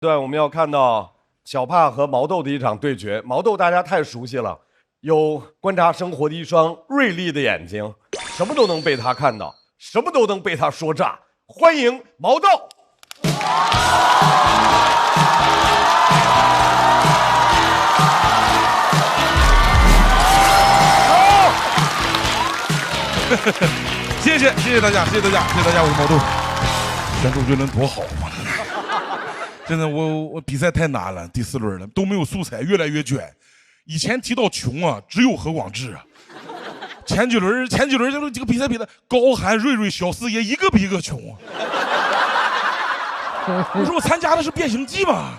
对，我们要看到小帕和毛豆的一场对决。毛豆大家太熟悉了，有观察生活的一双锐利的眼睛，什么都能被他看到，什么都能被他说炸。欢迎毛豆。谢谢大家，谢谢大家，我是毛豆。选周杰伦多好嘛！真的，我比赛太难了，第4轮了，都没有素材，越来越卷。以前提到穷啊，只有何广智啊。前几轮这个比赛比的高寒、瑞瑞、小四爷一个比一个穷啊。我说我参加的是变形计嘛？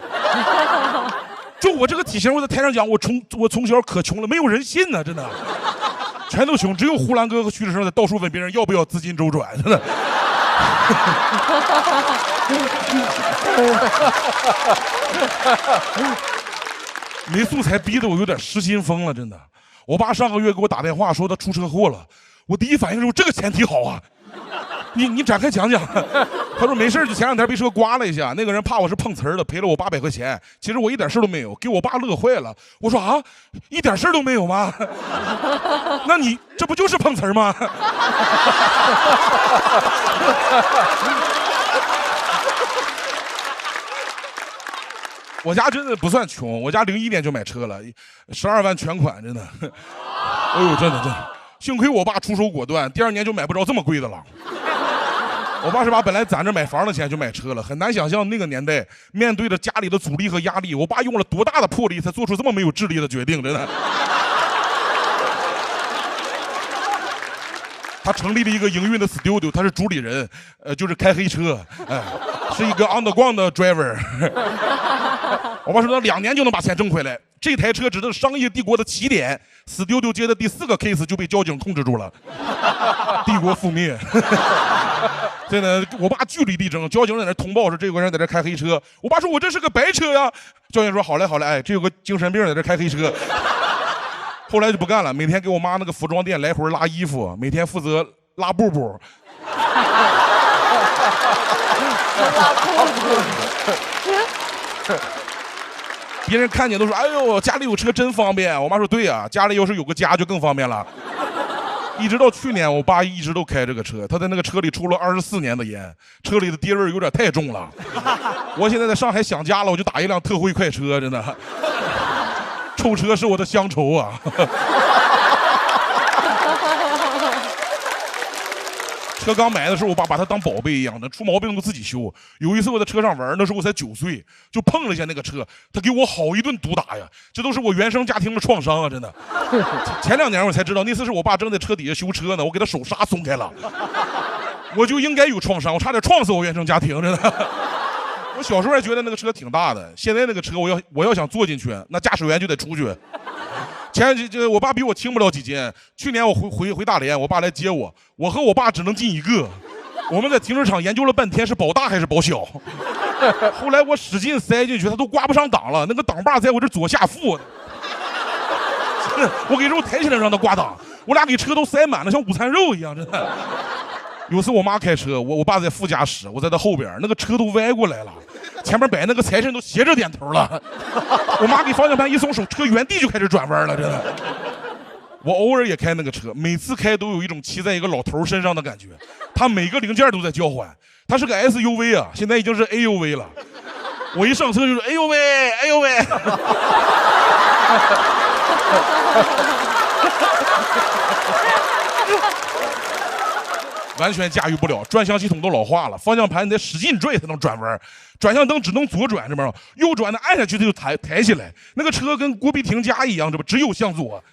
就我这个体型，我在台上讲，我从小可穷了，没有人信呢，真的。全都穷，只有呼兰哥和徐志胜在到处问别人要不要资金周转，真的。没素材逼得我有点失心疯了，真的。我爸上个月给我打电话说他出车祸了，我第一反应是这个前提好啊。你展开讲讲。他说没事，就前2天被车刮了一下，那个人怕我是碰瓷儿的，赔了我800块钱。其实我一点事都没有，给我爸乐坏了。我说啊，一点事都没有吗？那你这不就是碰瓷儿吗？我家真的不算穷，我家01年就买车了，12万全款，真的。哎呦，真的，幸亏我爸出手果断，第2年就买不着这么贵的了。我爸是把本来攒着买房的钱就买车了，很难想象那个年代面对着家里的阻力和压力，我爸用了多大的魄力才做出这么没有智力的决定，真的。他成立了一个营运的 studio， 他是主理人，就是开黑车，是一个 underground 的 driver。我爸说他2年就能把钱挣回来，这台车只是商业帝国的起点。studio 接的第4个 case 就被交警控制住了，帝国覆灭。真的，我爸据理力争，交警在那通报说这有个人在这开黑车，我爸说我这是个白车呀，交警说好嘞，哎，这有个精神病在这开黑车。后来就不干了，每天给我妈那个服装店来回拉衣服，每天负责拉布布。别人看见都说：“哎呦，家里有车真方便。”我妈说：“对呀，家里要是有个家就更方便了。”一直到去年，我爸一直都开这个车，他在那个车里抽了24年的烟，车里的爹味有点太重了。我现在在上海想家了，我就打一辆特惠快车，真的。抽车是我的乡愁啊。车刚买的时候，我爸把它当宝贝一样的，出毛病都自己修。有一次我在车上玩，那时候我才9岁，就碰了一下那个车，他给我好一顿毒打呀！这都是我原生家庭的创伤啊，真的。前2年我才知道，那次是我爸正在车底下修车呢，我给他手刹松开了，我就应该有创伤，我差点撞死我原生家庭，真的。我小时候还觉得那个车挺大的，现在那个车我要想坐进去，那驾驶员就得出去。我爸比我轻不了几斤。去年我回大连，我爸来接我，我和我爸只能进一个。我们在停车场研究了半天是保大还是保小。后来我使劲塞进去，他都挂不上档了，那个档把在我这左下腹。我给肉抬起来让他挂档，我俩给车都塞满了，像午餐肉一样，真的。有次我妈开车，我爸在副驾驶，我在他后边，那个车都歪过来了，前面摆那个财神都斜着点头了。我妈给方向盘一松手，车原地就开始转弯了，真的。我偶尔也开那个车，每次开都有一种骑在一个老头身上的感觉，他每个零件都在交换。他是个 SUV 啊，现在已经是 AUV 了。我一上车就是哎呦喂，哎呦喂。完全驾驭不了，转向系统都老化了，方向盘你得使劲拽才能转弯，转向灯只能左转，这边右转的按下去它就抬起来，那个车跟郭碧婷家一样，这不只有向左。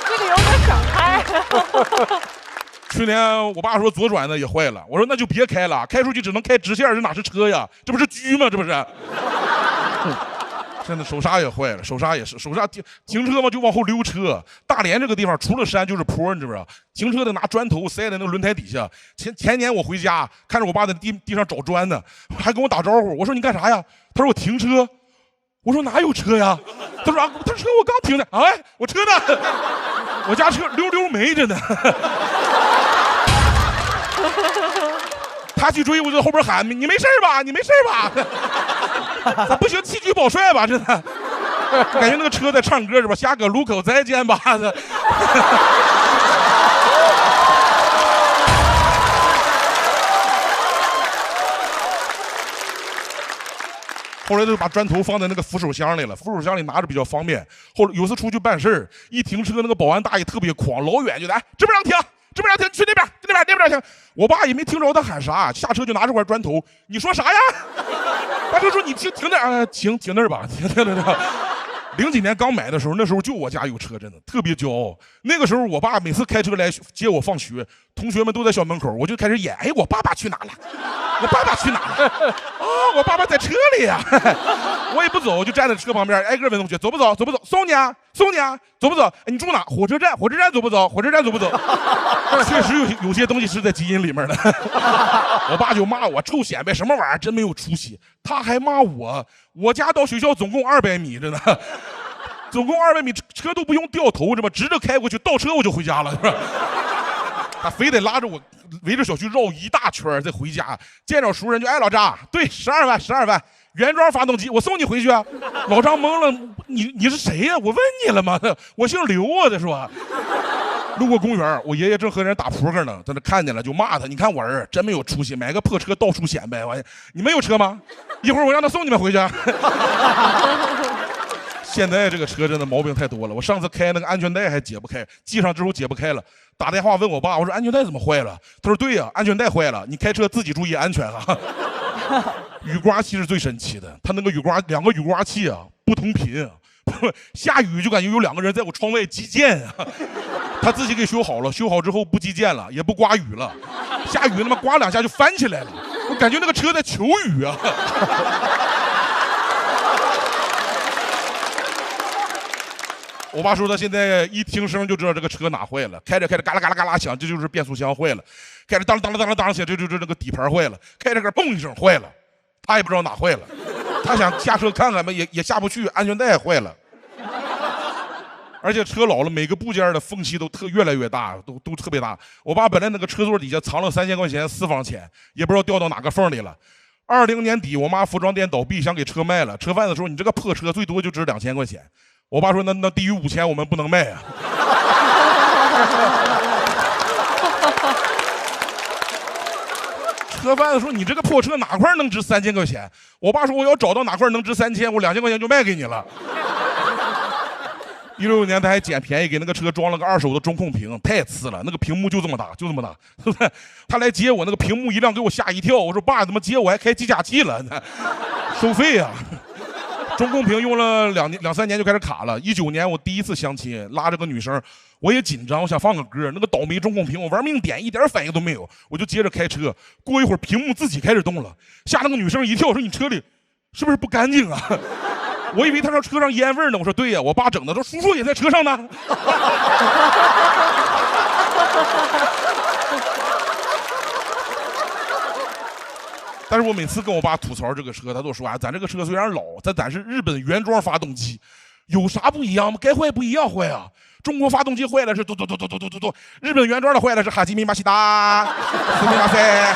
这个有点想开。去年我爸说左转的也坏了，我说那就别开了，开出去只能开直线，这哪是车呀？这不是狙吗？这不是。真的手刹也坏了，手刹也是，手刹停车嘛就往后溜车。大连这个地方除了山就是坡，你知不知道？停车得拿砖头塞在那个轮胎底下。前年我回家看着我爸在地上找砖呢，还跟我打招呼。我说你干啥呀？他说我停车。我说哪有车呀？他说啊，他车我刚停的。哎，我车呢？我家车溜溜没着呢。他去追，我就在后边喊：“你没事吧？你没事吧？”咱不行，弃车保帅吧？真的，感觉那个车在唱歌是吧？下个路口再见吧。后来就把砖头放在那个扶手箱里了，扶手箱里拿着比较方便。后来有次出去办事儿，一停车那个保安大爷特别狂，老远就来，这边让停，这边让停，你去那边，那边停。我爸也没听着他喊啥，下车就拿着块砖头，你说啥呀？他就说你停那儿，停那儿吧，停那儿。零几年刚买的时候，那时候就我家有车，真的特别骄傲。那个时候，我爸每次开车来接我放学，同学们都在校门口，我就开始演，哎，我爸爸去哪了？我爸爸去哪了？啊，我爸爸在车里呀。我也不走，就站在车旁边，挨个问同学走不走，送你啊，走不走？哎，你住哪？火车站走不走？火车站走不走？确实有些东西是在基因里面的。我爸就骂我臭显摆，什么玩意儿，真没有出息。他还骂我家到学校总共200米，真的。总共200米，车都不用掉头，是吧？直着开过去，倒车我就回家了，是吧？他非得拉着我围着小区绕一大圈再回家。见着熟人就哎，老张，对，12万，原装发动机，我送你回去啊。老张懵了，你是谁呀？我问你了吗？我姓刘啊，他说。路过公园，我爷爷正和人打扑克呢，在那看见了就骂他，你看我儿真没有出息，买个破车到处显摆。你们有车吗？一会儿我让他送你们回去。现在这个车真的毛病太多了，我上次开那个安全带还解不开，系上之后解不开了，打电话问我爸，我说安全带怎么坏了？他说对呀，安全带坏了，你开车自己注意安全啊。雨刮器是最神奇的，他那个2个雨刮器啊不同频啊，下雨就感觉有2个人在我窗外击剑啊。他自己给修好了，修好之后不击剑了，也不刮雨了，下雨他妈刮2下就翻起来了，我感觉那个车在求雨啊。我爸说他现在一听声就知道这个车哪坏了，开着嘎啦嘎啦嘎啦响，这就是变速箱坏了；开着当响，这就是那个底盘坏了；开着嘣一声坏了，他也不知道哪坏了，他想下车看看吧，也下不去，安全带坏了。而且车老了，每个部件的缝隙都越来越大，都特别大。我爸本来那个车座底下藏了3000块钱私房钱，也不知道掉到哪个缝里了。20年底，我妈服装店倒闭，想给车卖了。车贩子说：“你这个破车最多就值2000块钱。”我爸说：“那低于5000我们不能卖啊。”车贩子说：“你这个破车哪块能值3000块钱？”我爸说：“我要找到哪块能值3000，我2000块钱就卖给你了。”16年他还捡便宜，给那个车装了个2手的中控屏，太次了，那个屏幕就这么大，他来接我，那个屏幕一亮，给我吓一跳。我说：“爸，怎么接我还开计价器了？收费啊！”中控屏用了2-3年就开始卡了。19年我第一次相亲，拉着个女生，我也紧张，我想放个歌，那个倒霉中控屏我玩命点，一点反应都没有，我就接着开车。过一会儿屏幕自己开始动了，吓那个女生一跳，说：“你车里是不是不干净啊？”我以为他说车上烟味呢，我说对呀，我爸整的，说叔叔也在车上呢。但是我每次跟我爸吐槽这个车，他都说啊，咱这个车虽然老，咱是日本原装发动机，有啥不一样吗？该坏不一样坏啊。中国发动机坏了是嘟，日本原装的坏了是哈基米马西达，斯密马塞。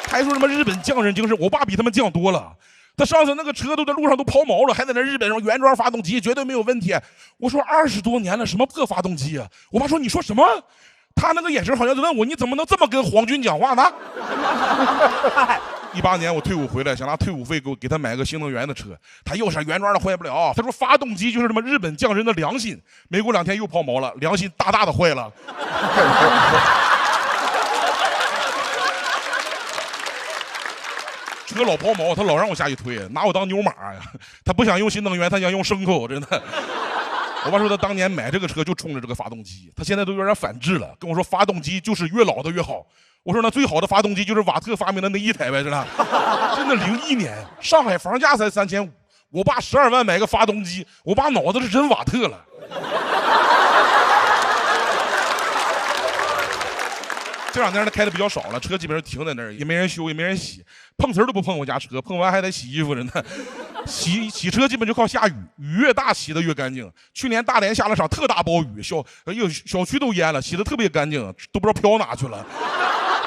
还说什么日本匠人精神，我爸比他们匠多了。他上次那个车都在路上都抛锚了，还在那日本上原装发动机绝对没有问题。我说20多年了，什么破发动机啊？我爸说你说什么？他那个眼神好像在问我，你怎么能这么跟皇军讲话呢？18年我退伍回来，想拿退伍费给他买个新能源的车，他又是原装的坏不了。他说发动机就是什么日本匠人的良心，没过2天又抛锚了，良心大大的坏了。车老抛锚，他老让我下去推，拿我当牛马呀！他不想用新能源，他想用牲口，真的。我爸说他当年买这个车就冲着这个发动机，他现在都有点反制了，跟我说发动机就是越老的越好。我说那最好的发动机就是瓦特发明的那一台呗，是吧？真的01年上海房价才3500，我爸12万买个发动机，我爸脑子是真瓦特了。这2年他开的比较少了，车基本上停在那儿，也没人修，也没人洗，碰瓷都不碰我家车，碰完还得洗衣服着呢。洗车基本就靠下雨，雨越大洗的越干净。去年大连下了场特大暴雨，小区都淹了，洗的特别干净，都不知道飘哪去了。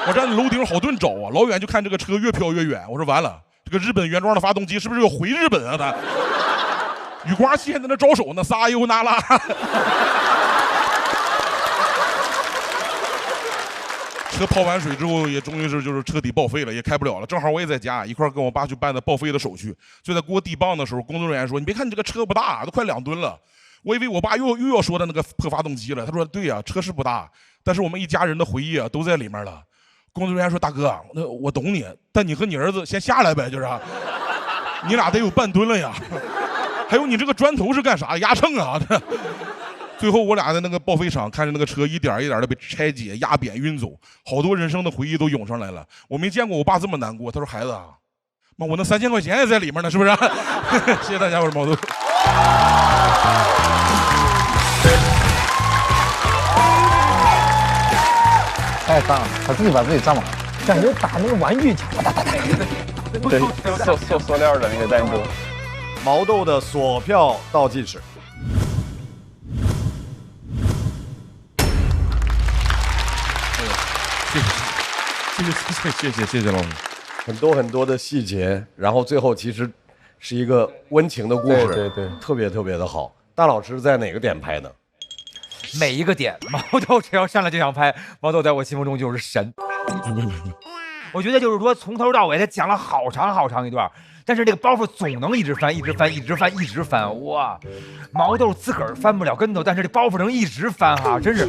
我站在楼顶好顿找啊，老远就看这个车越飘越远。我说完了，这个日本原装的发动机是不是要回日本啊？它雨刮器还在那招手呢，撒尤那拉。车泡完水之后，也终于是就是彻底报废了，也开不了了。正好我也在家，一块儿跟我爸去办的报废的手续。就在给我递棒的时候，工作人员说：“你别看你这个车不大，都快2吨了。”我以为我爸又要说的那个破发动机了。他说：“对呀，车是不大，但是我们一家人的回忆啊都在里面了。”工作人员说：“大哥，那我懂你，但你和你儿子先下来呗，就是，你俩得有半吨了呀。还有你这个砖头是干啥？压秤啊？”最后我俩在那个报废厂看着那个车一点一点的被拆解、压扁、运走，好多人生的回忆都涌上来了。我没见过我爸这么难过。他说：“孩子啊，妈，我那3000块钱也在里面呢，是不是？”谢谢大家，我是毛豆。太大了，他自己把自己占满了，感觉打那个玩具枪，打。对，塑料的那个弹珠。毛豆的锁票倒计时。谢谢老师，很多的细节，然后最后其实是一个温情的故事，对，特别的好。大老师在哪个点拍的？每一个点，毛豆只要上来就想拍，毛豆在我心目中就是神。我觉得就是说从头到尾他讲了好长一段，但是这个包袱总能一直翻，哇！毛豆自个儿翻不了跟头，但是这包袱能一直翻哈，真是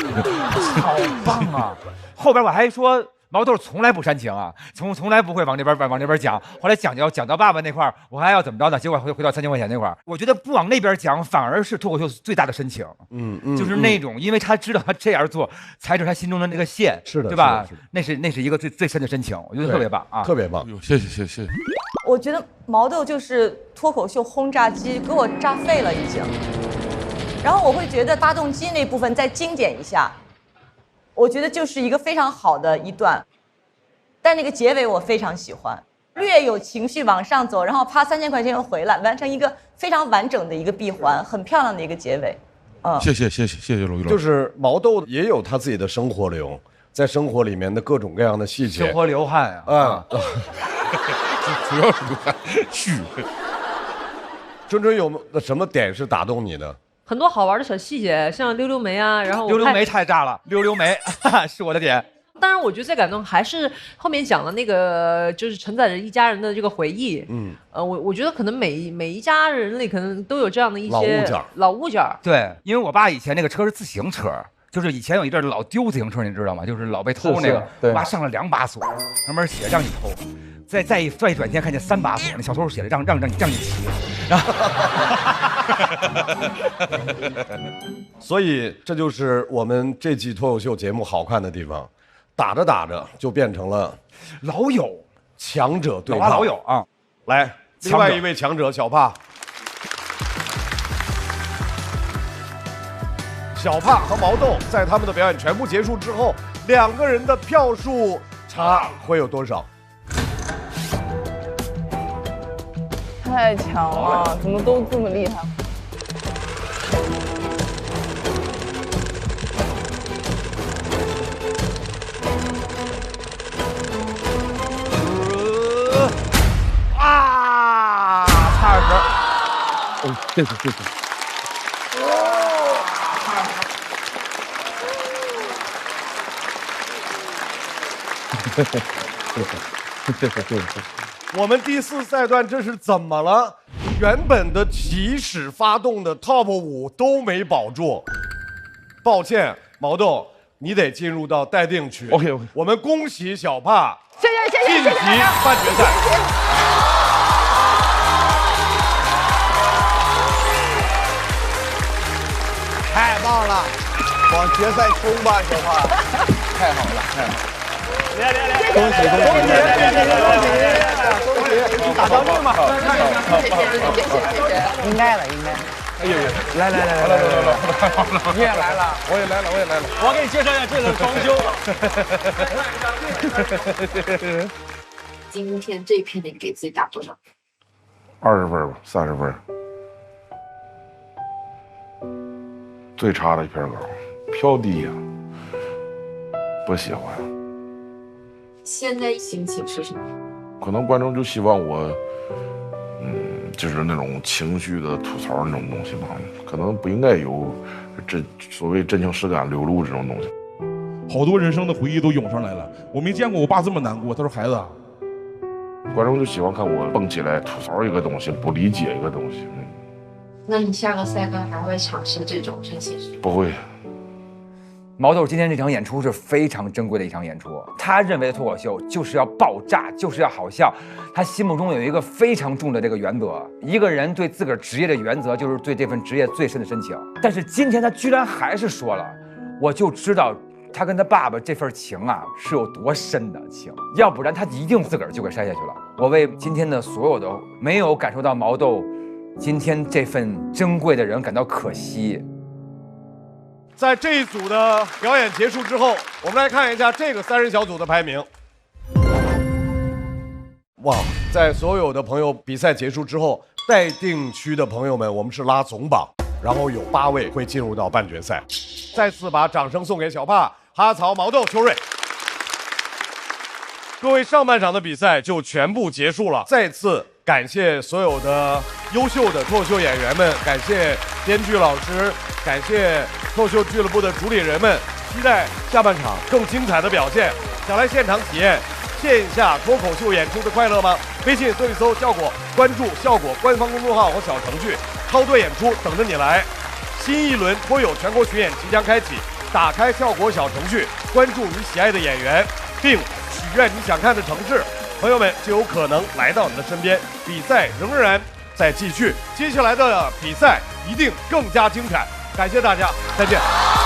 好棒啊！后边我还说。毛豆从来不煽情啊，从来不会往这边讲。后来讲到爸爸那块儿，我还要怎么着呢？结果回到3000块钱那块儿，我觉得不往那边讲，反而是脱口秀最大的深情。就是那种，因为他知道他这样做踩着他心中的那个线，是的，对吧？是的那是一个最深的深情，我觉得特别棒啊，特别棒。谢谢。我觉得毛豆就是脱口秀轰炸机，给我炸废了已经。然后我会觉得发动机那部分再精简一下。我觉得就是一个非常好的一段，但那个结尾我非常喜欢，略有情绪往上走，然后啪3000块钱又回来，完成一个非常完整的一个闭环，很漂亮的一个结尾。谢谢罗玉老师。就是毛豆也有他自己的生活流，在生活里面的各种各样的细节，生活流汗啊。主要是流汗虚。春春有什么点是打动你的？很多好玩的小细节，像溜溜梅啊，然后溜溜梅太炸了，溜溜梅是我的点。当然，我觉得最感动还是后面讲的那个，就是承载着一家人的这个回忆。我觉得可能每一家人里可能都有这样的一些老物件。对，因为我爸以前那个车是自行车，就是以前有一阵老丢自行车，你知道吗？就是老被偷那个。我爸上了2把锁，上面写让你偷。再一转天看见3把锁，那小偷写了让你骑，然后所以这就是我们这季脱口秀节目好看的地方，打着就变成了老友强者对抗，老友啊！来，另外一位强者小帕，小帕和毛豆在他们的表演全部结束之后，2个人的票数差会有多少？太强了，怎么都这么厉害？差20。哦，谢谢。谢谢。我们第4赛段这是怎么了？原本的起始发动的 TOP 5都没保住，抱歉，毛豆，你得进入到待定区。OK。我们恭喜小帕，谢晋级半决赛。太棒了，往决赛冲吧，小帕！太好了。恭喜！打到命嘛！应该了。哎呦，来，你也来了，我也来了。我给你介绍一下，这是装修。今天这一篇你给自己打多少？ 20分吧，30分。最差的一片稿，飘低呀，不喜欢。现在心情是什么？可能观众就希望我，就是那种情绪的吐槽那种东西吧，可能不应该有所谓真情实感流露这种东西。好多人生的回忆都涌上来了，我没见过我爸这么难过。他说：“孩子，观众就喜欢看我蹦起来吐槽一个东西，不理解一个东西。”那你下个赛段还会尝试这种真情实感？不会。毛豆今天这场演出是非常珍贵的一场演出，他认为的脱口秀就是要爆炸，就是要好笑。他心目中有一个非常重的这个原则，一个人对自个儿职业的原则就是对这份职业最深的深情。但是今天他居然还是说了，我就知道他跟他爸爸这份情啊是有多深的情，要不然他一定自个儿就给筛下去了。我为今天的所有的没有感受到毛豆今天这份珍贵的人感到可惜。在这一组的表演结束之后，我们来看一下这个3人小组的排名。哇，在所有的朋友比赛结束之后，待定区的朋友们，我们是拉总榜，然后有8位会进入到半决赛。再次把掌声送给小帕、哈曹、毛豆、秋瑞。各位，上半场的比赛就全部结束了，再次感谢所有的优秀的脱口秀演员们，感谢编剧老师，感谢脱口秀俱乐部的主理人们，期待下半场更精彩的表现。想来现场体验线下脱口秀演出的快乐吗？微信搜一搜效果，关注效果官方公众号和小程序，超多演出等着你来。新一轮脱友全国巡演即将开启，打开效果小程序，关注你喜爱的演员，并许愿你想看的城市，朋友们就有可能来到你的身边。比赛仍然在继续，接下来的比赛一定更加精彩。感谢大家，再见。